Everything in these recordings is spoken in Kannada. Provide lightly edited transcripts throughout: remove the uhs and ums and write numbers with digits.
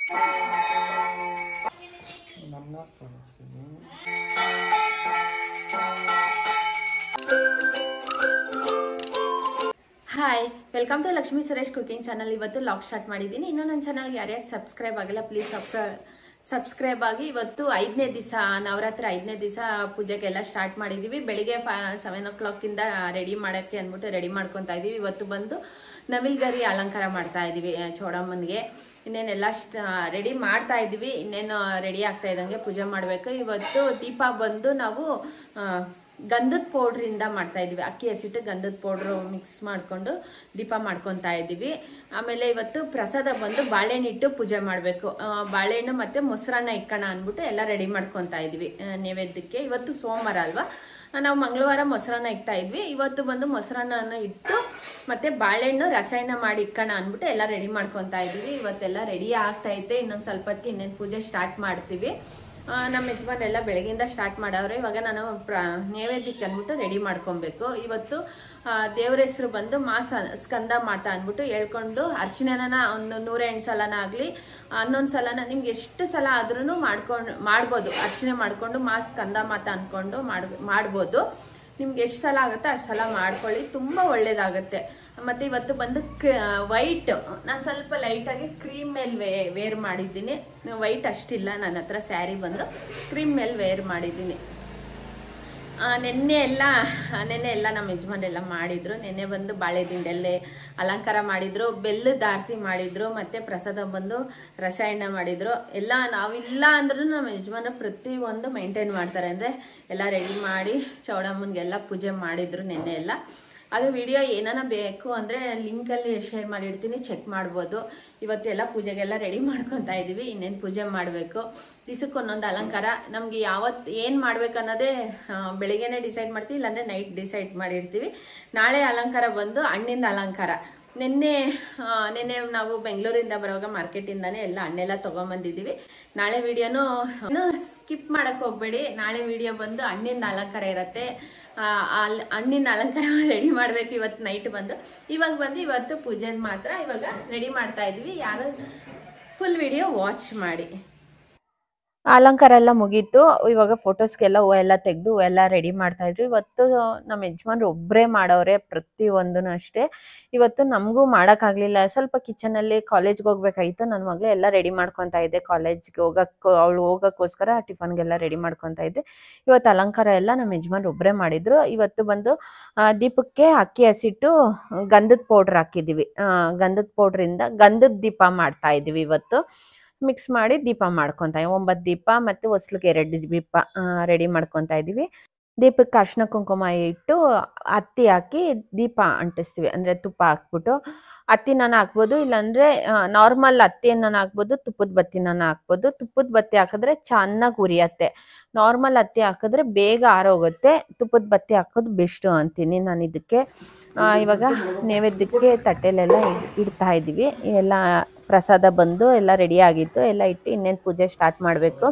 Hi, welcome to Lakshmi Suresh cooking channel. ಇವತ್ತು ಲಾಗ್ ಸ್ಟಾರ್ಟ್ ಮಾಡಿದ್ದೀನಿ. ಇನ್ನೂ ನನ್ನ ಚಾನಲ್ಗೆ ಯಾರ್ಯಾರು ಸಬ್ಸ್ಕ್ರೈಬ್ ಆಗಿಲ್ಲ ಪ್ಲೀಸ್ ಸಬ್ಸ್ಕ್ರೈಬ್ ಆಗಿ. ಇವತ್ತು 5ನೇ ದಿವಸ, ನವರಾತ್ರಿ 5ನೇ ದಿವಸ ಪೂಜೆಗೆಲ್ಲ ಸ್ಟಾರ್ಟ್ ಮಾಡಿದ್ದೀವಿ. ಬೆಳಿಗ್ಗೆ 7 o'clock ಇಂದ ರೆಡಿ ಮಾಡೋಕ್ಕೆ ಅಂದ್ಬಿಟ್ಟು ರೆಡಿ ಮಾಡ್ಕೊತಾ ಇದ್ದೀವಿ. ಇವತ್ತು ಬಂದು ನವಿಲ್ಗರಿ ಅಲಂಕಾರ ಮಾಡ್ತಾ ಇದ್ದೀವಿ ಚೌಡಮ್ಮನಿಗೆ. ಇನ್ನೇನೆಲ್ಲ ರೆಡಿ ಮಾಡ್ತಾ ಇದ್ದೀವಿ. ಇನ್ನೇನು ರೆಡಿ ಆಗ್ತಾ ಇದ್ದಂಗೆ ಪೂಜೆ ಮಾಡಬೇಕು. ಇವತ್ತು ದೀಪ ಬಂದು ನಾವು ಗಂಧದ ಪೌಡ್ರಿಂದ ಮಾಡ್ತಾ ಇದೀವಿ. ಅಕ್ಕಿ ಹಸಿಟ್ಟು ಗಂಧದ ಪೌಡ್ರು ಮಿಕ್ಸ್ ಮಾಡ್ಕೊಂಡು ದೀಪ ಮಾಡ್ಕೊತಾ ಇದ್ದೀವಿ. ಆಮೇಲೆ ಇವತ್ತು ಪ್ರಸಾದ ಬಂದು ಬಾಳೆಹಣ್ಣಿಟ್ಟು ಪೂಜೆ ಮಾಡಬೇಕು. ಬಾಳೆಹಣ್ಣು ಮತ್ತೆ ಮೊಸರನ್ನ ಇಕ್ಕೋಣ ಅಂದ್ಬಿಟ್ಟು ಎಲ್ಲ ರೆಡಿ ಮಾಡ್ಕೊತಾ ಇದೀವಿ ನೈವೇದ್ಯಕ್ಕೆ. ಇವತ್ತು ಸೋಮವಾರ ಅಲ್ವಾ, ನಾವು ಮಂಗಳವಾರ ಮೊಸರನ್ನ ಇಕ್ತಾ ಇದ್ವಿ. ಇವತ್ತು ಬಂದು ಮೊಸರನ್ನ ಇಟ್ಟು ಮತ್ತೆ ಬಾಳೆಹಣ್ಣು ರಸಾಯನ ಮಾಡಿ ಇಕ್ಕೋಣ ಅಂದ್ಬಿಟ್ಟು ಎಲ್ಲ ರೆಡಿ ಮಾಡ್ಕೊತಾ ಇದೀವಿ. ಇವತ್ತೆಲ್ಲ ರೆಡಿ ಆಗ್ತಾ ಐತೆ. ಇನ್ನೊಂದು ಸ್ವಲ್ಪ ಹೊತ್ತಿಗೆ ಇನ್ನೇನು ಪೂಜೆ ಸ್ಟಾರ್ಟ್ ಮಾಡ್ತೀವಿ. ನಮ್ಮ ಯಜಮಾನೆಲ್ಲ ಬೆಳಗ್ಗೆಯಿಂದ ಸ್ಟಾರ್ಟ್ ಮಾಡವ್ರೆ. ಇವಾಗ ನಾನು ನೈವೇದ್ಯಕ್ಕೆ ಅಂದ್ಬಿಟ್ಟು ರೆಡಿ ಮಾಡ್ಕೊಬೇಕು. ಇವತ್ತು ದೇವ್ರ ಹೆಸರು ಬಂದು ಸ್ಕಂದ ಮಾತಾ ಅಂದ್ಬಿಟ್ಟು ಹೇಳ್ಕೊಂಡು ಅರ್ಚನೆನ ಒಂದು 108 ಸಲನ ಆಗಲಿ 11 ಸಲನ ನಿಮ್ಗೆ ಎಷ್ಟು ಸಲ ಆದ್ರೂ ಮಾಡ್ಬೋದು. ಅರ್ಚನೆ ಮಾಡ್ಕೊಂಡು ಸ್ಕಂದ ಮಾತಾ ಅಂದ್ಕೊಂಡು ಮಾಡ್ಬೋದು. ನಿಮ್ಗೆ ಎಷ್ಟು ಸಲ ಆಗುತ್ತೆ ಅಷ್ಟು ಸಲ ಮಾಡ್ಕೊಳ್ಳಿ, ತುಂಬ ಒಳ್ಳೇದಾಗುತ್ತೆ. ಮತ್ತೆ ಇವತ್ತು ಬಂದು ವೈಟ್, ನಾನು ಸ್ವಲ್ಪ ಲೈಟಾಗಿ ಕ್ರೀಮ್ ಮೇಲೆ ವೇರ್ ಮಾಡಿದ್ದೀನಿ. ವೈಟ್ ಅಷ್ಟಿಲ್ಲ ನನ್ನ ಹತ್ರ. ಸ್ಯಾರಿ ಬಂದು ಕ್ರೀಮ್ ಮೇಲೆ ವೇರ್ ಮಾಡಿದ್ದೀನಿ. ನೆನ್ನೆ ಎಲ್ಲ ನಮ್ಮ ಯಜಮಾನೆಲ್ಲ ಮಾಡಿದ್ರು. ನೆನ್ನೆ ಬಂದು ಬಾಳೆ ದಿಂಡೆಲ್ಲೇ ಅಲಂಕಾರ ಮಾಡಿದ್ರು, ಬೆಲ್ಲದ ಆರತಿ ಮಾಡಿದ್ರು, ಮತ್ತೆ ಪ್ರಸಾದ ಬಂದು ರಸಾಯನ ಮಾಡಿದ್ರು. ಎಲ್ಲ ನಾವಿಲ್ಲ ಅಂದ್ರೂ ನಮ್ಮ ಯಜಮಾನ ಪ್ರತಿಯೊಂದು ಮೇಂಟೈನ್ ಮಾಡ್ತಾರೆ. ಅಂದರೆ ಎಲ್ಲ ರೆಡಿ ಮಾಡಿ ಚೌಡಮ್ಮನಿಗೆಲ್ಲ ಪೂಜೆ ಮಾಡಿದ್ರು ನೆನ್ನೆ ಎಲ್ಲ. ಅದು ವಿಡಿಯೋ ಏನಾನ ಬೇಕು ಅಂದರೆ ಲಿಂಕಲ್ಲಿ ಶೇರ್ ಮಾಡಿರ್ತೀನಿ, ಚೆಕ್ ಮಾಡ್ಬೋದು. ಇವತ್ತೆಲ್ಲ ಪೂಜೆಗೆಲ್ಲ ರೆಡಿ ಮಾಡ್ಕೊತಾ ಇದ್ದೀವಿ. ಇನ್ನೇನು ಪೂಜೆ ಮಾಡಬೇಕು. ದಿಸಕ್ಕೆ ಒಂದೊಂದು ಅಲಂಕಾರ. ನಮಗೆ ಯಾವತ್ತು ಏನು ಮಾಡ್ಬೇಕನ್ನೋದೇ ಬೆಳಿಗ್ಗೆನೇ ಡಿಸೈಡ್ ಮಾಡ್ತೀವಿ, ಇಲ್ಲಾಂದರೆ ನೈಟ್ ಡಿಸೈಡ್ ಮಾಡಿರ್ತೀವಿ. ನಾಳೆ ಅಲಂಕಾರ ಬಂದು ಹಣ್ಣಿಂದ ಅಲಂಕಾರ. ನಿನ್ನೆ ನಾವು ಬೆಂಗಳೂರಿಂದ ಬರುವಾಗ ಮಾರ್ಕೆಟಿಂದಾನೇ ಎಲ್ಲ ಹಣ್ಣೆಲ್ಲ ತೊಗೊಂಬಂದಿದ್ದೀವಿ. ನಾಳೆ ವಿಡಿಯೋನು ಸ್ಕಿಪ್ ಮಾಡಕ್ಕೆ ಹೋಗ್ಬೇಡಿ. ನಾಳೆ ವಿಡಿಯೋ ಬಂದು ಹಣ್ಣಿನ ಅಲಂಕಾರ ಇರುತ್ತೆ. ಹಣ್ಣಿನ ಅಲಂಕಾರ ರೆಡಿ ಮಾಡ್ಬೇಕು ಇವತ್ತು ನೈಟ್ ಬಂದು. ಇವತ್ತು ಪೂಜೆ ಮಾತ್ರ ಇವಾಗ ರೆಡಿ ಮಾಡ್ತಾ ಇದೀವಿ. ಯಾರು ಫುಲ್ ವಿಡಿಯೋ ವಾಚ್ ಮಾಡಿ. ಅಲಂಕಾರ ಎಲ್ಲ ಮುಗೀತು. ಇವಾಗ ಫೋಟೋಸ್ಗೆಲ್ಲ ಹೂವೆಲ್ಲ ತೆಗೆದು ಹೂವೆಲ್ಲ ರೆಡಿ ಮಾಡ್ತಾ ಇದ್ವಿ. ಇವತ್ತು ನಮ್ಮ ಯಜಮಾನ್ರು ಒಬ್ಬರೇ ಮಾಡವ್ರೆ ಪ್ರತಿಯೊಂದೂ ಅಷ್ಟೇ. ಇವತ್ತು ನಮಗೂ ಮಾಡೋಕ್ಕಾಗಲಿಲ್ಲ. ಸ್ವಲ್ಪ ಕಿಚನಲ್ಲಿ ಕಾಲೇಜ್ಗೆ ಹೋಗ್ಬೇಕಾಗಿತ್ತು. ನನ್ನ ಮಗಳು ಎಲ್ಲ ರೆಡಿ ಮಾಡ್ಕೊತಾ ಇದ್ದೆ. ಕಾಲೇಜ್ಗೆ ಅವಳು ಹೋಗೋಕ್ಕೋಸ್ಕರ ಟಿಫನ್ಗೆಲ್ಲ ರೆಡಿ ಮಾಡ್ಕೊತಾ ಇದ್ದೆ. ಇವತ್ತು ಅಲಂಕಾರ ಎಲ್ಲ ನಮ್ಮ ಯಜಮಾನ್ರು ಒಬ್ಬರೇ ಮಾಡಿದ್ರು. ಇವತ್ತು ಬಂದು ದೀಪಕ್ಕೆ ಅಕ್ಕಿ ಹಸಿಟ್ಟು ಗಂಧದ ಪೌಡ್ರ್ ಹಾಕಿದ್ದೀವಿ. ಗಂಧದ ಪೌಡ್ರಿಂದ ಗಂಧದ ದೀಪ ಮಾಡ್ತಾ ಇದ್ದೀವಿ. ಇವತ್ತು ಮಿಕ್ಸ್ ಮಾಡಿ ದೀಪ ಮಾಡ್ಕೊತಾ 9 ದೀಪ ಮತ್ತೆ ಹೊಸ್ಲಿಗೆ 2 ದೀಪ ರೆಡಿ ಮಾಡ್ಕೊತಾ ಇದೀವಿ. ದೀಪಕ್ಕೆ ಅರ್ಶಿನ ಕುಂಕುಮ ಇಟ್ಟು ಹತ್ತಿ ಹಾಕಿ ದೀಪ ಅಂಟಿಸ್ತೀವಿ. ಅಂದರೆ ತುಪ್ಪ ಹಾಕ್ಬಿಟ್ಟು ಹತ್ತಿನ ಹಾಕ್ಬೋದು, ಇಲ್ಲಾಂದರೆ ನಾರ್ಮಲ್ ಹತ್ತಿಯನ್ನು ಹಾಕ್ಬೋದು, ತುಪ್ಪದ ಬತ್ತಿನ ಹಾಕ್ಬೋದು. ತುಪ್ಪದ ಬತ್ತಿ ಹಾಕಿದ್ರೆ ಚೆನ್ನಾಗಿ ಉರಿಯತ್ತೆ. ನಾರ್ಮಲ್ ಹತ್ತಿ ಹಾಕಿದ್ರೆ ಬೇಗ ಆರೋಗುತ್ತೆ. ತುಪ್ಪದ ಬತ್ತಿ ಹಾಕೋದು ಬೆಸ್ಟು ಅಂತೀನಿ ನಾನು ಇದಕ್ಕೆ. ಇವಾಗ ನೈವೇದ್ಯಕ್ಕೆ ತಟ್ಟೆಲೆಲ್ಲ ಇಡ್ತಾ ಇದ್ದೀವಿ. ಎಲ್ಲ ಪ್ರಸಾದ ಬಂದು ಎಲ್ಲ ರೆಡಿ ಆಗಿತ್ತು. ಎಲ್ಲ ಇಟ್ಟು ಇನ್ನೇನು ಪೂಜೆ ಸ್ಟಾರ್ಟ್ ಮಾಡಬೇಕು.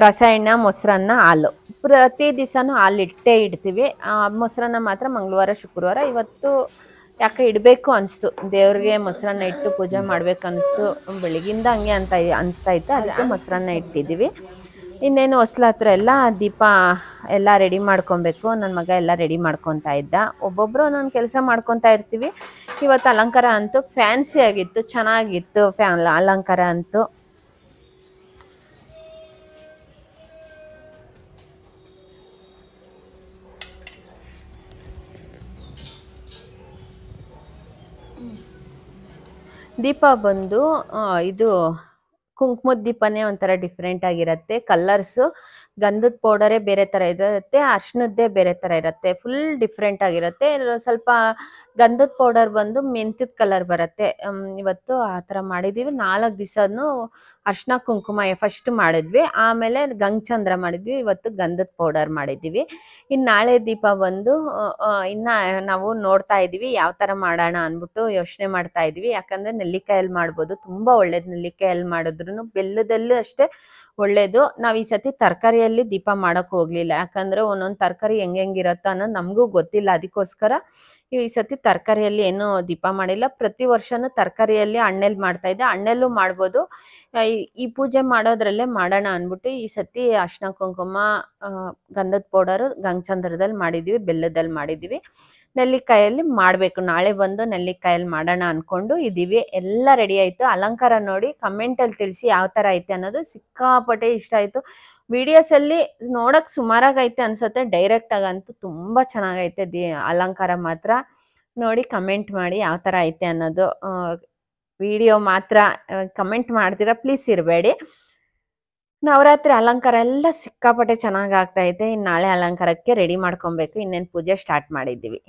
ರಸಾಯನ, ಮೊಸರನ್ನ, ಹಾಲು ಪ್ರತಿ ದಿವಸನೂ ಹಾಲು ಇಡ್ತೀವಿ. ಮೊಸರನ್ನ ಮಾತ್ರ ಮಂಗಳವಾರ ಶುಕ್ರವಾರ. ಇವತ್ತು ಯಾಕೆ ಇಡಬೇಕು ಅನಿಸ್ತು, ದೇವ್ರಿಗೆ ಮೊಸರನ್ನ ಇಟ್ಟು ಪೂಜೆ ಮಾಡ್ಬೇಕು ಅನಿಸ್ತು. ಬೆಳಗಿಂದ ಹಂಗೆ ಅನಿಸ್ತಾ ಇತ್ತು, ಅದಕ್ಕೆ ಮೊಸರನ್ನ ಇಟ್ಟಿದ್ದೀವಿ. ಇನ್ನೇನು ಹೊಸ್ಲ ಹತ್ರ ಎಲ್ಲ ದೀಪ ಎಲ್ಲ ರೆಡಿ ಮಾಡ್ಕೊಬೇಕು. ನನ್ನ ಮಗ ಎಲ್ಲ ರೆಡಿ ಮಾಡ್ಕೊತಾ ಇದ್ದ. ಒಬ್ಬೊಬ್ಬರು ಒಂದೊಂದು ಕೆಲಸ ಮಾಡ್ಕೊತಾ ಇರ್ತೀವಿ. ಇವತ್ತು ಅಲಂಕಾರ ಅಂತೂ ಫ್ಯಾನ್ಸಿ ಆಗಿತ್ತು, ಚೆನ್ನಾಗಿತ್ತು ಅಲಂಕಾರ ಅಂತೂ. ದೀಪ ಬಂದು ಇದು ಕುಂಕುಮದ ದೀಪನೇ ಒಂಥರ ಡಿಫ್ರೆಂಟ್ ಆಗಿರುತ್ತೆ. ಕಲರ್ಸು ಗಂಧದ ಪೌಡರೇ ಬೇರೆ ಥರ ಇರುತ್ತೆ, ಅರ್ಶಿನದ್ದೇ ಬೇರೆ ಥರ ಇರುತ್ತೆ. ಫುಲ್ ಡಿಫ್ರೆಂಟ್ ಆಗಿರುತ್ತೆ. ಸ್ವಲ್ಪ ಗಂಧದ ಪೌಡರ್ ಬಂದು ಮೆಂತ್ಯದ ಕಲರ್ ಬರುತ್ತೆ. ಇವತ್ತು ಆ ಥರ ಮಾಡಿದ್ದೀವಿ. 4 ದಿವಸನೂ ಅರ್ಶಿನ ಕುಂಕುಮ ಫಸ್ಟ್ ಮಾಡಿದ್ವಿ, ಆಮೇಲೆ ಗಂಗಚಂದ್ರ ಮಾಡಿದ್ವಿ. ಇವತ್ತು ಗಂಧದ ಪೌಡರ್ ಮಾಡಿದ್ದೀವಿ. ಇನ್ನು ನಾಳೆ ದೀಪ ಬಂದು ಇನ್ನು ನಾವು ನೋಡ್ತಾ ಇದ್ದೀವಿ ಯಾವ ಥರ ಮಾಡೋಣ ಅಂದ್ಬಿಟ್ಟು ಯೋಚನೆ ಮಾಡ್ತಾ ಇದ್ವಿ. ಯಾಕಂದರೆ ನೆಲ್ಲಿಕಾಯಲ್ಲಿ ಮಾಡ್ಬೋದು, ತುಂಬ ಒಳ್ಳೇದು. ನೆಲ್ಲಿಕಾಯಲ್ಲಿ ಮಾಡಿದ್ರು ಬೆಲ್ಲದಲ್ಲೂ ಅಷ್ಟೇ ಒಳ್ಳೇದು. ನಾವು ಈ ಸತಿ ತರಕಾರಿಯಲ್ಲಿ ದೀಪ ಮಾಡೋಕೆ ಹೋಗಲಿಲ್ಲ. ಯಾಕಂದರೆ ಒಂದೊಂದು ತರಕಾರಿ ಹೆಂಗಿರುತ್ತೋ ಅನ್ನೋದು ನಮಗೂ ಗೊತ್ತಿಲ್ಲ. ಅದಕ್ಕೋಸ್ಕರ ಈ ಸತಿ ತರಕಾರಿಯಲ್ಲಿ ಏನು ದೀಪ ಮಾಡಿಲ್ಲ. ಪ್ರತಿ ವರ್ಷನೂ ತರಕಾರಿಯಲ್ಲಿ ಹಣ್ಣೆಲ್ಲಿ ಮಾಡ್ತಾ ಇದ್ದೆ, ಹಣ್ಣೆಲ್ಲೂ ಮಾಡ್ಬೋದು. ಈ ಪೂಜೆ ಮಾಡೋದ್ರಲ್ಲೇ ಮಾಡೋಣ ಅಂದ್ಬಿಟ್ಟು ಈ ಸತಿ ಅರ್ಶಿನ ಕುಂಕುಮ, ಗಂಧದ ಪೌಡರು ಗಂಗಚಂದ್ರದಲ್ಲಿ ಮಾಡಿದ್ವಿ, ಬೆಲ್ಲದಲ್ಲಿ ಮಾಡಿದ್ವಿ. ನೆಲ್ಲಿಕಾಯಲ್ಲಿ ಮಾಡಬೇಕು, ನಾಳೆ ಬಂದು ನೆಲ್ಲಿಕಾಯಲ್ಲಿ ಮಾಡೋಣ ಅನ್ಕೊಂಡು ಇದೀವಿ. ಎಲ್ಲ ರೆಡಿ ಆಯ್ತು. ಅಲಂಕಾರ ನೋಡಿ ಕಮೆಂಟಲ್ಲಿ ತಿಳಿಸಿ ಯಾವ ಥರ ಐತೆ ಅನ್ನೋದು. ಸಿಕ್ಕಾಪಟ್ಟೆ ಇಷ್ಟ ಆಯಿತು. ವಿಡಿಯೋಸಲ್ಲಿ ನೋಡಕ್ ಸುಮಾರಾಗೈತೆ ಅನ್ಸುತ್ತೆ, ಡೈರೆಕ್ಟ್ ಆಗಂತೂ ತುಂಬಾ ಚೆನ್ನಾಗೈತೆ. ಅಲಂಕಾರ ಮಾತ್ರ ನೋಡಿ ಕಮೆಂಟ್ ಮಾಡಿ ಯಾವ ಥರ ಐತೆ ಅನ್ನೋದು. ವಿಡಿಯೋ ಮಾತ್ರ ಕಮೆಂಟ್ ಮಾಡ್ತೀರಾ ಪ್ಲೀಸ್ ಇರಬೇಡಿ. ನವರಾತ್ರಿ ಅಲಂಕಾರ ಎಲ್ಲ ಸಿಕ್ಕಾಪಟ್ಟೆ ಚೆನ್ನಾಗಿ ಆಗ್ತಾ ಐತೆ. ಇನ್ನು ನಾಳೆ ಅಲಂಕಾರಕ್ಕೆ ರೆಡಿ ಮಾಡ್ಕೊಬೇಕು. ಇನ್ನೇನು ಪೂಜೆ ಸ್ಟಾರ್ಟ್ ಮಾಡಿದ್ದೀವಿ.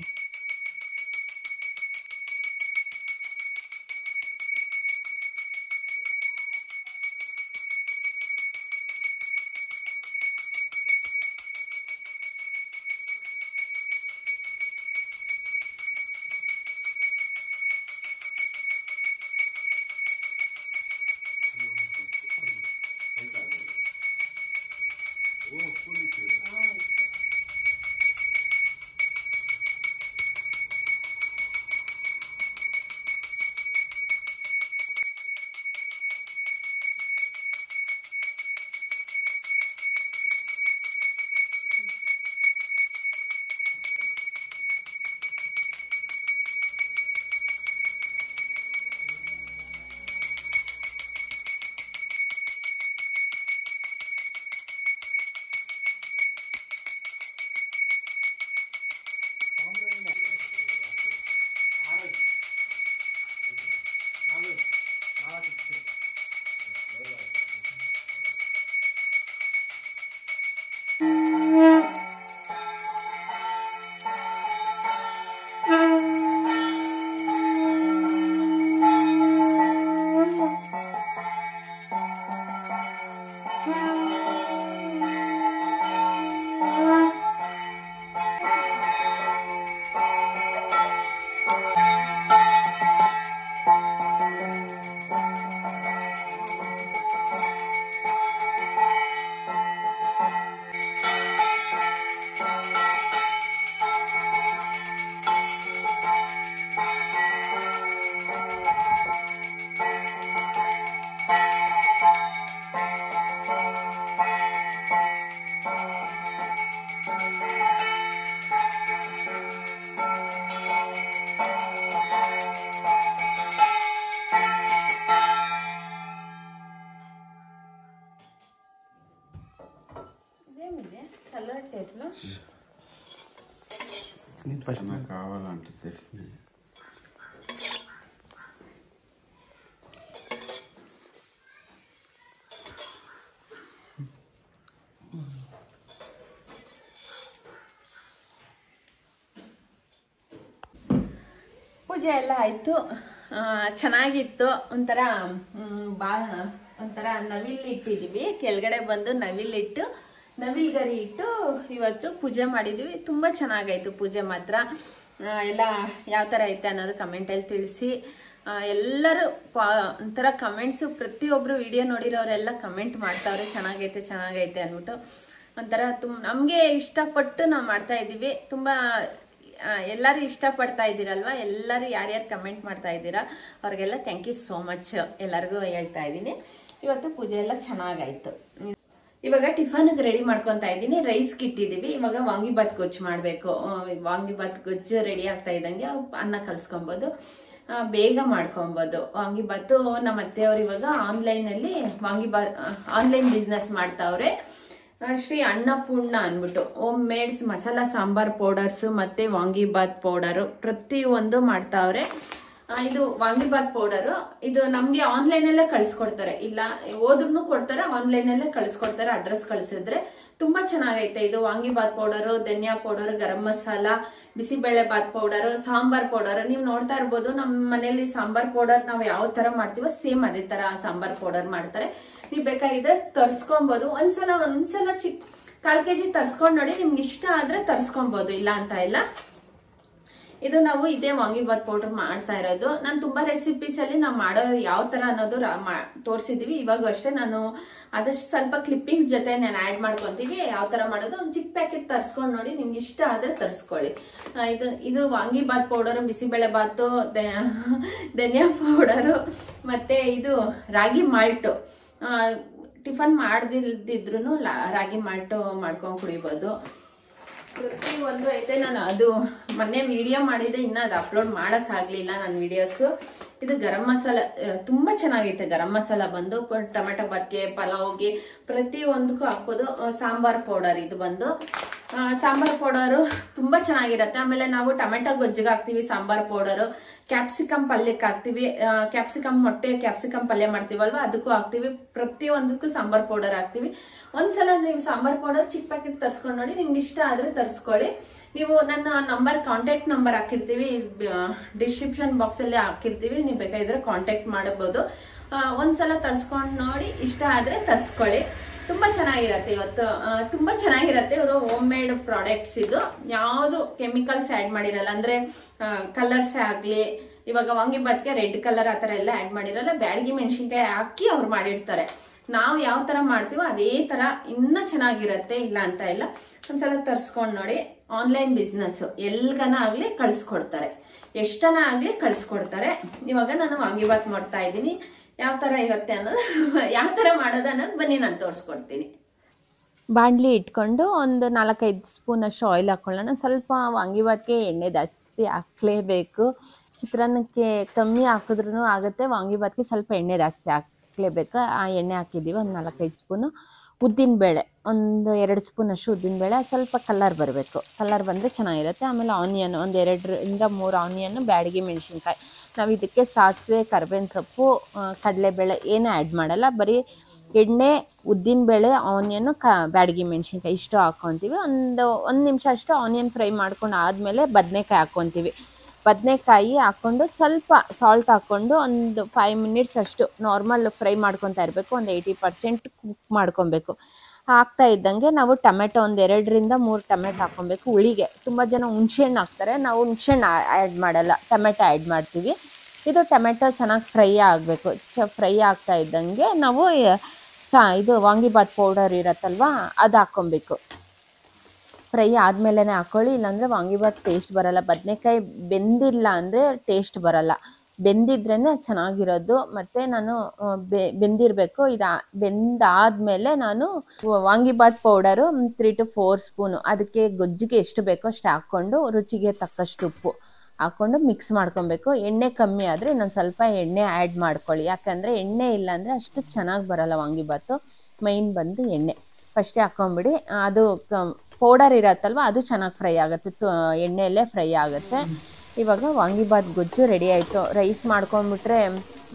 కలర్ టైప్లో నాకు కావాలంటే తెచ్చి ಪೂಜೆ ಎಲ್ಲ ಆಯ್ತು. ಚೆನ್ನಾಗಿತ್ತು. ಒಂಥರ ಒಂಥರ ನವಿಲ್ ಇಟ್ಟಿದೀವಿ. ಕೆಳಗಡೆ ಬಂದು ನವಿಲಿಟ್ಟು ನವಿಲ್ ಗರಿ ಇಟ್ಟು ಇವತ್ತು ಪೂಜೆ ಮಾಡಿದ್ವಿ. ತುಂಬಾ ಚೆನ್ನಾಗಾಯ್ತು ಪೂಜೆ ಮಾತ್ರ. ಎಲ್ಲ ಯಾವ ತರ ಐತೆ ಅನ್ನೋದು ಕಮೆಂಟಲ್ಲಿ ತಿಳಿಸಿ. ಎಲ್ಲರೂ ಒಂಥರ ಕಮೆಂಟ್ಸ್, ಪ್ರತಿಯೊಬ್ರು ವಿಡಿಯೋ ನೋಡಿರೋರೆಲ್ಲ ಕಮೆಂಟ್ ಮಾಡ್ತಾವ್ರೆ ಚೆನ್ನಾಗೈತೆ ಚೆನ್ನಾಗೈತೆ ಅಂದ್ಬಿಟ್ಟು. ಒಂಥರ ನಮ್ಗೆ ಇಷ್ಟಪಟ್ಟು ನಾವು ಮಾಡ್ತಾ ಇದೀವಿ. ತುಂಬಾ ಎಲ್ಲರೂ ಇಷ್ಟಪಡ್ತಾ ಇದ್ದೀರಲ್ವಾ, ಎಲ್ಲರೂ ಯಾರ್ಯಾರು ಕಮೆಂಟ್ ಮಾಡ್ತಾ ಇದ್ದೀರಾ ಅವ್ರಿಗೆಲ್ಲ ಥ್ಯಾಂಕ್ ಯು ಸೋ ಮಚ್ ಎಲ್ಲರಿಗೂ ಹೇಳ್ತಾ ಇದ್ದೀನಿ. ಇವತ್ತು ಪೂಜೆ ಎಲ್ಲ ಚೆನ್ನಾಗಾಯ್ತು. ಇವಾಗ ಟಿಫನ್ಗೆ ರೆಡಿ ಮಾಡ್ಕೊತಾ ಇದ್ದೀನಿ. ರೈಸ್ಗೆ ಇಟ್ಟಿದ್ದೀವಿ. ಇವಾಗ ವಾಂಗಿಬಾತ್ ಗೊಜ್ಜು ಮಾಡಬೇಕು. ವಾಂಗಿಬಾತ್ ಗೊಜ್ಜು ರೆಡಿ ಆಗ್ತಾ ಇದ್ದಂಗೆ ಅನ್ನ ಕಲ್ಸ್ಕೊಬೋದು, ಬೇಗ ಮಾಡ್ಕೊಬೋದು. ವಾಂಗಿಬಾತು ನಮ್ಮ ಅತ್ತೆಯವರು ಇವಾಗ ಆನ್ಲೈನಲ್ಲಿ ಆನ್ಲೈನ್ ಬಿಸ್ನೆಸ್ ಮಾಡ್ತಾವ್ರೆ. ಶ್ರೀ ಅನ್ನಪೂರ್ಣ ಅನ್ಬಿಟ್ಟು home maids masala sambar powders ಮತ್ತೆ ವಾಂಗಿಬಾತ್ ಪೌಡರು ಪ್ರತಿಯೊಂದು ಮಾಡ್ತಾವ್ರೆ. ಇದು ವಾಂಗಿಬಾತ್ ಪೌಡರು ಇದು ನಮ್ಗೆ ಆನ್ಲೈನ್ ಅಲ್ಲೇ ಕಳ್ಸಿಕೊಡ್ತಾರೆ. ಇಲ್ಲ ಹೋದ್ರೂ ಕೊಡ್ತಾರೆ, ಆನ್ಲೈನ್ ಅಲ್ಲೇ ಕಳ್ಸಿಕೊಡ್ತಾರೆ. ಅಡ್ರೆಸ್ ಕಳ್ಸಿದ್ರೆ ತುಂಬಾ ಚೆನ್ನಾಗೈತೆ. ಇದು ವಾಂಗಿಬಾತ್ ಪೌಡರು, ಧನಿಯಾ powder, garam masala, bisibele Baat powder, sambar powder. ನೀವು ನೋಡ್ತಾ ಇರ್ಬೋದು ನಮ್ಮ ಮನೆಯಲ್ಲಿ ಸಾಂಬಾರ್ ಪೌಡರ್ ನಾವು ಯಾವ ತರ ಮಾಡ್ತೀವೋ ಸೇಮ್ ಅದೇ ತರ ಸಾಂಬಾರ್ ಪೌಡರ್ ಮಾಡ್ತಾರೆ. ನೀವು ಬೇಕಾಗಿದ್ರೆ ತರ್ಸ್ಕೊಬಹುದು. ಒಂದ್ಸಲ 1/4 kg ತರ್ಸ್ಕೊಂಡ್ ನೋಡಿ. ನಿಮ್ಗೆ ಇಷ್ಟ ಆದ್ರೆ ತರ್ಸ್ಕೊಬಹುದು, ಇಲ್ಲ ಅಂತ ಇಲ್ಲ. ಇದು ನಾವು ಇದೇ ವಾಂಗಿಬಾತ್ ಪೌಡರ್ ಮಾಡ್ತಾ ಇರೋದು. ನಾನು ತುಂಬಾ ರೆಸಿಪೀಸ್ ಅಲ್ಲಿ ನಾವು ಮಾಡೋದು ಯಾವ ತರ ಅನ್ನೋದು ತೋರಿಸಿದೀವಿ. ಇವಾಗ ಅಷ್ಟೇ ನಾನು ಆದಷ್ಟು ಸ್ವಲ್ಪ ಕ್ಲಿಪ್ಪಿಂಗ್ಸ್ ಜೊತೆ ನಾನು ಆಡ್ ಮಾಡ್ಕೊಂತೀವಿ. ಯಾವ ತರ ಮಾಡೋದು ಒಂದು ಚಿಕ್ಕ ಪ್ಯಾಕೆಟ್ ತರಿಸ್ಕೊಂಡು ನೋಡಿ, ನಿಮ್ಗೆ ಇಷ್ಟ ಆದ್ರೆ ತರಿಸ್ಕೊಳ್ಳಿ. ಇದು ವಾಂಗಿಬಾತ್ ಪೌಡರ್, ಬಿಸಿಬೇಳೆ ಬಾತು, ಧನಿಯಾ ಪೌಡರು, ಮತ್ತೆ ಇದು ರಾಗಿ ಮಾಲ್ಟು. ಟಿಫನ್ ಮಾಡದಿದ್ರು ರಾಗಿ ಮಾಲ್ಟು ಮಾಡ್ಕೊಂಡು ಕುಡಿಬೋದು. ಪ್ರತಿ ಒಂದು ಐತೆ. ನಾನು ಅದು ಮೊನ್ನೆ ವಿಡಿಯೋ ಮಾಡಿದ್ದೆ, ಇನ್ನ ಅದು ಅಪ್ಲೋಡ್ ಮಾಡಕ್ ಆಗ್ಲಿಲ್ಲ ನನ್ನ ವಿಡಿಯೋಸ್. ಇದು ಗರಂ ಮಸಾಲ ತುಂಬಾ ಚೆನ್ನಾಗೈತೆ. ಗರಂ ಮಸಾಲ ಬಂದು ಟೊಮೆಟೊ ಬಾತ್ಗೆ, ಪಲಾವ್ಗೆ, ಪ್ರತಿ ಒಂದಕ್ಕೂ ಹಾಕೋದು. ಸಾಂಬಾರ್ ಪೌಡರ್ ಇದು ಬಂದು ಸಾಂಬಾರ್ ಪೌಡರು ತುಂಬಾ ಚೆನ್ನಾಗಿರತ್ತೆ. ಆಮೇಲೆ ನಾವು ಟೊಮೆಟೊ ಗೊಜ್ಜಿಗೆ ಹಾಕ್ತಿವಿ ಸಾಂಬಾರ್ ಪೌಡರು, ಕ್ಯಾಪ್ಸಿಕಮ್ ಪಲ್ಯಕ್ಕೆ ಹಾಕ್ತಿವಿ, ಕ್ಯಾಪ್ಸಿಕಮ್ ಪಲ್ಯ ಮಾಡ್ತೀವಲ್ವಾ ಅದಕ್ಕೂ ಹಾಕ್ತಿವಿ. ಪ್ರತಿ ಒಂದಕ್ಕೂ ಸಾಂಬಾರ್ ಪೌಡರ್ ಹಾಕ್ತಿವಿ. ಒಂದ್ಸಲ ನೀವು ಸಾಂಬಾರ್ ಪೌಡರ್ ಚಿಕ್ಕ ಪ್ಯಾಕೆಟ್ ತರ್ಸ್ಕೊಂಡು ನೋಡಿ, ನಿಮ್ಗೆ ಇಷ್ಟ ಆದ್ರೆ ತರ್ಸ್ಕೊಳ್ಳಿ. ನೀವು ನನ್ನ ಕಾಂಟ್ಯಾಕ್ಟ್ ನಂಬರ್ ಹಾಕಿರ್ತೀವಿ, ಡಿಸ್ಕ್ರಿಪ್ಷನ್ ಬಾಕ್ಸ್ ಅಲ್ಲಿ ಹಾಕಿರ್ತೀವಿ, ನೀವು ಬೇಕಾದ್ರೆ ಕಾಂಟ್ಯಾಕ್ಟ್ ಮಾಡಬಹುದು. ಒಂದ್ಸಲ ತರ್ಸ್ಕೊಂಡು ನೋಡಿ, ಇಷ್ಟ ಆದ್ರೆ ತರ್ಸ್ಕೊಳ್ಳಿ. ತುಂಬಾ ಚೆನ್ನಾಗಿರತ್ತೆ. ಇವತ್ತು ತುಂಬಾ ಚೆನ್ನಾಗಿರತ್ತೆ. ಇವರು ಹೋಮ್ ಮೇಡ್ ಪ್ರಾಡಕ್ಟ್ಸ್. ಇದು ಯಾವುದು ಕೆಮಿಕಲ್ಸ್ ಆಡ್ ಮಾಡಿರಲ್ಲ, ಅಂದ್ರೆ ಕಲರ್ಸ್ ಆಗ್ಲಿ, ಇವಾಗ ವಾಂಗಿಬಾತ್ಗೆ ರೆಡ್ ಕಲರ್ ಆತರ ಎಲ್ಲ ಆಡ್ ಮಾಡಿರಲ್ಲ, ಬ್ಯಾಡಗಿ ಮೆಣಸಿನ್ಕಾಯಿ ಹಾಕಿ ಅವ್ರು ಮಾಡಿರ್ತಾರೆ. ನಾವು ಯಾವ ತರ ಮಾಡ್ತೀವೋ ಅದೇ ತರ ಇನ್ನ ಚೆನ್ನಾಗಿರತ್ತೆ, ಇಲ್ಲ ಅಂತ ಇಲ್ಲ. ಒಂದ್ಸಲ ತರ್ಸ್ಕೊಂಡ್ ನೋಡಿ. ಆನ್ಲೈನ್ ಬಿಸ್ನೆಸ್ ಎಲ್ಗನ ಆಗ್ಲಿ ಕಳ್ಸ್ಕೊಡ್ತಾರೆ, ಎಷ್ಟನ ಆಗ್ಲಿ ಕಳ್ಸ್ಕೊಡ್ತಾರೆ. ಇವಾಗ ನಾನು ವಾಂಗಿಬಾತ್ ಮಾಡ್ತಾ ಇದ್ದೀನಿ. ಯಾವ ತರ ಇರುತ್ತೆ ಅನ್ನೋದು, ಯಾವ ತರ ಮಾಡೋದು ಅನ್ನೋದು ಬನ್ನಿ ನಾನು ತೋರಿಸ್ಕೊಡ್ತೀನಿ. ಬಾಣಲಿ ಇಟ್ಕೊಂಡು ಒಂದು 4-5 ಸ್ಪೂನ್ ಅಷ್ಟು ಆಯಿಲ್ ಹಾಕೊಳ್ಳೋಣ. ಸ್ವಲ್ಪ ವಾಂಗಿಬಾತ್ಗೆ ಎಣ್ಣೆ ಜಾಸ್ತಿ ಹಾಕ್ಲೇಬೇಕು. ಚಿತ್ರಾನ್ನಕ್ಕೆ ಕಮ್ಮಿ ಹಾಕಿದ್ರೂ ಆಗುತ್ತೆ, ವಾಂಗಿಬಾತ್ಗೆ ಸ್ವಲ್ಪ ಎಣ್ಣೆ ಜಾಸ್ತಿ ಹಾಕ್ಲೇಬೇಕು. ಆ ಎಣ್ಣೆ ಹಾಕಿದ್ದೀವಿ. ಒಂದು 4-5 ಸ್ಪೂನು ಉದ್ದಿನಬೇಳೆ, ಒಂದು 2 ಸ್ಪೂನ್ ಅಷ್ಟು ಉದ್ದಿನಬೇಳೆ. ಸ್ವಲ್ಪ ಕಲರ್ ಬರಬೇಕು, ಕಲರ್ ಬಂದರೆ ಚೆನ್ನಾಗಿರುತ್ತೆ. ಆಮೇಲೆ ಆನಿಯನ್ ಒಂದು 2-3 ಆನಿಯನ್ನು, ಬ್ಯಾಡಗಿ ಮೆಣಸಿನ್ಕಾಯಿ. ನಾವು ಇದಕ್ಕೆ ಸಾಸಿವೆ, ಕರ್ಬೇವಿನ ಸೊಪ್ಪು, ಕಡಲೆಬೇಳೆ ಏನೂ ಆ್ಯಡ್ ಮಾಡಲ್ಲ. ಬರೀ ಎಣ್ಣೆ, ಉದ್ದಿನಬೇಳೆ, ಆನಿಯನ್ನು, ಬ್ಯಾಡಗಿ ಮೆಣಸಿನ್ಕಾಯಿ ಇಷ್ಟು ಹಾಕ್ಕೊತೀವಿ. ಒಂದು ನಿಮಿಷ ಅಷ್ಟು ಆನಿಯನ್ ಫ್ರೈ ಮಾಡ್ಕೊಂಡು ಆದಮೇಲೆ ಬದನೆಕಾಯಿ ಹಾಕ್ಕೊತೀವಿ. ಬದನೆಕಾಯಿ ಹಾಕ್ಕೊಂಡು ಸ್ವಲ್ಪ ಸಾಲ್ಟ್ ಹಾಕ್ಕೊಂಡು ಒಂದು 5 ಮಿನಿಟ್ಸ್ ಅಷ್ಟು ನಾರ್ಮಲ್ ಫ್ರೈ ಮಾಡ್ಕೊತಾ ಇರಬೇಕು. ಒಂದು 80% ಕುಕ್ ಮಾಡ್ಕೊಬೇಕು. ಹಾಕ್ತಾ ಇದ್ದಂಗೆ ನಾವು ಟೊಮೆಟೊ ಒಂದು 2-3 ಟೊಮೆಟೊ ಹಾಕ್ಕೊಬೇಕು. ಹುಳಿಗೆ ತುಂಬ ಜನ ಹುಣ್ಸೆಹಣ್ಣು ಹಾಕ್ತಾರೆ, ನಾವು ಹುಣ್ಸೆಹಣ್ಣು ಆ್ಯಡ್ ಮಾಡಲ್ಲ, ಟೊಮೆಟೊ ಆ್ಯಡ್ ಮಾಡ್ತೀವಿ. ಇದು ಟೊಮೆಟೊ ಚೆನ್ನಾಗಿ ಫ್ರೈ ಆಗಬೇಕು. ಫ್ರೈ ಆಗ್ತಾ ಇದ್ದಂಗೆ ನಾವು ಇದು ವಾಂಗಿಬಾತ್ ಪೌಡರ್ ಇರತ್ತಲ್ವ ಅದು ಹಾಕ್ಕೊಬೇಕು. ಫ್ರೈ ಆದಮೇಲೆ ಹಾಕ್ಕೊಳ್ಳಿ, ಇಲ್ಲಾಂದರೆ ವಾಂಗಿಬಾತ್ ಟೇಸ್ಟ್ ಬರಲ್ಲ. ಬದನೆಕಾಯಿ ಬೆಂದಿಲ್ಲ ಅಂದರೆ ಟೇಸ್ಟ್ ಬರಲ್ಲ, ಬೆಂದಿದ್ರೇ ಚೆನ್ನಾಗಿರೋದು. ಮತ್ತು ನಾನು ಬೆಂದಿರಬೇಕು. ಬೆಂದಾದಮೇಲೆ ನಾನು ವಾಂಗಿಬಾತ್ ಪೌಡರು 3-4 ಸ್ಪೂನು, ಅದಕ್ಕೆ ಗೊಜ್ಜಿಗೆ ಎಷ್ಟು ಬೇಕೋ ಅಷ್ಟು ಹಾಕ್ಕೊಂಡು ರುಚಿಗೆ ತಕ್ಕಷ್ಟು ಉಪ್ಪು ಹಾಕ್ಕೊಂಡು ಮಿಕ್ಸ್ ಮಾಡ್ಕೊಬೇಕು. ಎಣ್ಣೆ ಕಮ್ಮಿ ಆದರೆ ಇನ್ನೊಂದು ಸ್ವಲ್ಪ ಎಣ್ಣೆ ಆ್ಯಡ್ ಮಾಡ್ಕೊಳ್ಳಿ, ಯಾಕಂದರೆ ಎಣ್ಣೆ ಇಲ್ಲಾಂದರೆ ಅಷ್ಟು ಚೆನ್ನಾಗಿ ಬರಲ್ಲ ವಾಂಗಿಬಾತು. ಮೈನ್ ಬಂದು ಎಣ್ಣೆ ಫಸ್ಟೇ ಹಾಕ್ಕೊಂಬಿಡಿ. ಅದು ಪೌಡರ್ ಇರತ್ತಲ್ವ ಅದು ಚೆನ್ನಾಗಿ ಫ್ರೈ ಆಗುತ್ತೆ, ಎಣ್ಣೆಯಲ್ಲೇ ಫ್ರೈ ಆಗುತ್ತೆ. ಇವಾಗ ವಾಂಗಿಬಾತ್ ಗೊಜ್ಜು ರೆಡಿ ಆಯಿತು. ರೈಸ್ ಮಾಡ್ಕೊಂಬಿಟ್ರೆ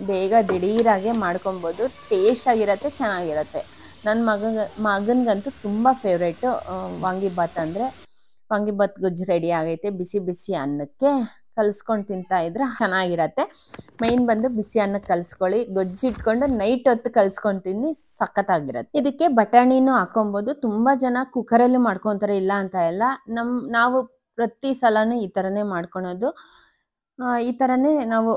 ಬೇಗ ದಿಢೀರಾಗೆ ಮಾಡ್ಕೊಬೋದು, ಟೇಸ್ಟಾಗಿರುತ್ತೆ, ಚೆನ್ನಾಗಿರುತ್ತೆ. ನನ್ನ ಮಗನಿಗಂತೂ ತುಂಬ ಫೇವ್ರೇಟು ವಾಂಗಿಬಾತ್ ಅಂದರೆ. ವಾಂಗಿಬಾತ್ ಗೊಜ್ಜು ರೆಡಿ ಆಗೈತೆ. ಬಿಸಿ ಬಿಸಿ ಅನ್ನಕ್ಕೆ ಕಲಿಸ್ಕೊಂಡು ತಿಂತಾ ಇದ್ರೆ ಚೆನ್ನಾಗಿರತ್ತೆ. ಮೈನ್ ಬಂದು ಬಿಸಿ ಅನ್ನಕ್ಕೆ ಕಲಿಸ್ಕೊಳ್ಳಿ. ಗೊಜ್ಜು ಇಟ್ಕೊಂಡು ನೈಟ್ ಹೊತ್ತು ಕಲಿಸ್ಕೊಂಡು ತಿನ್ನಿ, ಸಖತ್ತಾಗಿರತ್ತೆ. ಇದಕ್ಕೆ ಬಟಾಣಿನೂ ಹಾಕೊಬೋದು. ತುಂಬ ಜನ ಕುಕ್ಕರಲ್ಲೂ ಮಾಡ್ಕೊತಾರೆ, ಇಲ್ಲ ಅಂತ ಎಲ್ಲ. ನಾವು ಪ್ರತಿ ಸಲನೂ ಈ ಥರನೇ ಮಾಡ್ಕೊಳೋದು. ಈ ಥರನೇ ನಾವು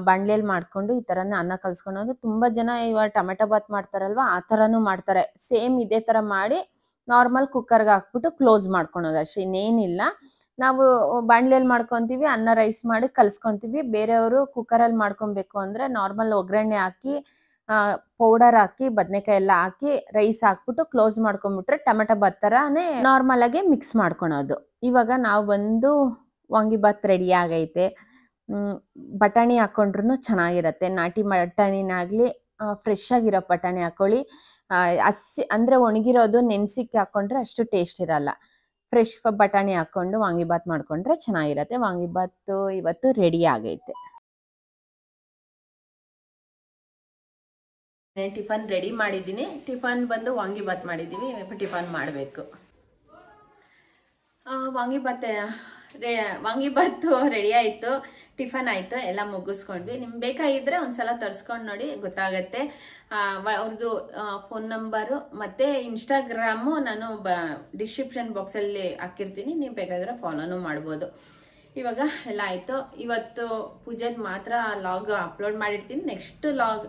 ಬಾಣಲೆಯಲ್ಲಿ ಮಾಡಿಕೊಂಡು ಈ ಥರನೇ ಅನ್ನ ಕಲಿಸ್ಕೊಳೋದು. ತುಂಬ ಜನ ಇವಾಗ ಟೊಮೆಟೊ ಬಾತ್ ಮಾಡ್ತಾರಲ್ವ ಆ ಥರನೂ ಮಾಡ್ತಾರೆ. ಸೇಮ್ ಇದೇ ಥರ ಮಾಡಿ ನಾರ್ಮಲ್ ಕುಕ್ಕರ್ಗೆ ಹಾಕ್ಬಿಟ್ಟು ಕ್ಲೋಸ್ ಮಾಡ್ಕೊಳೋದು ಅಷ್ಟೇ, ಇನ್ನೇನಿಲ್ಲ. ನಾವು ಬಾಣಲೆಯಲ್ಲಿ ಮಾಡ್ಕೊತೀವಿ, ಅನ್ನ ರೈಸ್ ಮಾಡಿ ಕಲಿಸ್ಕೊತೀವಿ. ಬೇರೆಯವರು ಕುಕ್ಕರಲ್ಲಿ ಮಾಡ್ಕೊಬೇಕು ಅಂದರೆ ನಾರ್ಮಲ್ ಒಗ್ಗರಣೆ ಹಾಕಿ, ಪೌಡರ್ ಹಾಕಿ, ಬದನೆಕಾಯಿ ಎಲ್ಲ ಹಾಕಿ, ರೈಸ್ ಹಾಕ್ಬಿಟ್ಟು ಕ್ಲೋಸ್ ಮಾಡ್ಕೊಂಡ್ಬಿಟ್ರೆ ಟೊಮೆಟೊ ಬಾತ್ ಥರನೇ ನಾರ್ಮಲ್ ಆಗಿ ಮಿಕ್ಸ್ ಮಾಡ್ಕೊಳೋದು. ಇವಾಗ ನಾವು ಬಂದು ವಾಂಗಿಬಾತ್ ರೆಡಿ ಆಗೈತೆ. ಬಟಾಣಿ ಹಾಕೊಂಡ್ರು ಚೆನ್ನಾಗಿರತ್ತೆ. ನಾಟಿ ಬಟಾಣಿನಾಗಲಿ, ಫ್ರೆಶ್ ಆಗಿರೋ ಬಟಾಣಿ ಹಾಕೊಳ್ಳಿ. ಅಂದರೆ ಒಣಗಿರೋದು ನೆನೆಸಿಕ್ಕೆ ಹಾಕೊಂಡ್ರೆ ಅಷ್ಟು ಟೇಸ್ಟ್ ಇರಲ್ಲ. ಫ್ರೆಶ್ ಬಟಾಣಿ ಹಾಕ್ಕೊಂಡು ವಾಂಗಿಬಾತ್ ಮಾಡ್ಕೊಂಡ್ರೆ ಚೆನ್ನಾಗಿರತ್ತೆ. ವಾಂಗಿಬಾತು ಇವತ್ತು ರೆಡಿ ಆಗೈತೆ. ಟಿಫನ್ ರೆಡಿ ಮಾಡಿದ್ದೀನಿ. ಟಿಫನ್ ಬಂದು ವಾಂಗಿಬಾತ್ ಮಾಡಿದ್ದೀವಿ. ಟಿಫನ್ ಮಾಡಬೇಕು. ವಾಂಗಿಬಾತು ರೆಡಿ ಆಯಿತು, ಟಿಫನ್ ಆಯಿತು, ಎಲ್ಲ ಮುಗಿಸ್ಕೊಂಡ್ವಿ. ನಿಮ್ಗೆ ಬೇಕಾಗಿದ್ರೆ ಒಂದ್ಸಲ ತರಿಸ್ಕೊಂಡು ನೋಡಿ, ಗೊತ್ತಾಗತ್ತೆ. ಅವ್ರದ್ದು ಫೋನ್ ನಂಬರು ಮತ್ತು ಇನ್ಸ್ಟಾಗ್ರಾಮು ನಾನು ಡಿಸ್ಕ್ರಿಪ್ಷನ್ ಬಾಕ್ಸಲ್ಲಿ ಹಾಕಿರ್ತೀನಿ, ನೀವು ಬೇಕಾದ್ರೆ ಫಾಲೋನು ಮಾಡ್ಬೋದು. ಇವಾಗ ಎಲ್ಲ ಆಯ್ತು. ಇವತ್ತು ಪೂಜೆದ್ ಮಾತ್ರ ಲಾಗ್ ಅಪ್ಲೋಡ್ ಮಾಡಿರ್ತೀನಿ. ನೆಕ್ಸ್ಟ್ ಲಾಗ್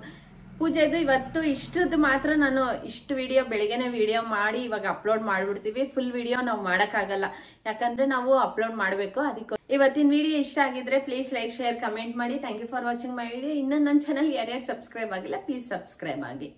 ಪೂಜೆದು ಇವತ್ತು ಇಷ್ಟದ್ದು ಮಾತ್ರ ನಾನು ಇಷ್ಟು ವಿಡಿಯೋ ಬೆಳಿಗ್ಗೆನೆ ವಿಡಿಯೋ ಮಾಡಿ ಇವಾಗ ಅಪ್ಲೋಡ್ ಮಾಡ್ಬಿಡ್ತೀವಿ. ಫುಲ್ ವಿಡಿಯೋ ನಾವು ಮಾಡೋಕ್ಕಾಗಲ್ಲ, ಯಾಕಂದ್ರೆ ನಾವು ಅಪ್ಲೋಡ್ ಮಾಡಬೇಕು. ಅದಕ್ಕೆ ಇವತ್ತಿನ ವಿಡಿಯೋ ಇಷ್ಟ ಆಗಿದ್ರೆ ಪ್ಲೀಸ್ ಲೈಕ್ ಶೇರ್ ಕಮೆಂಟ್ ಮಾಡಿ. Thank you for watching my video. ಇನ್ನು ನನ್ನ ಚಾನಲ್ ಯಾರ್ಯಾರು ಸಬ್ಸ್ಕ್ರೈಬ್ ಆಗಿಲ್ಲ ಪ್ಲೀಸ್ ಸಬ್ಸ್ಕ್ರೈಬ್ ಆಗಿ.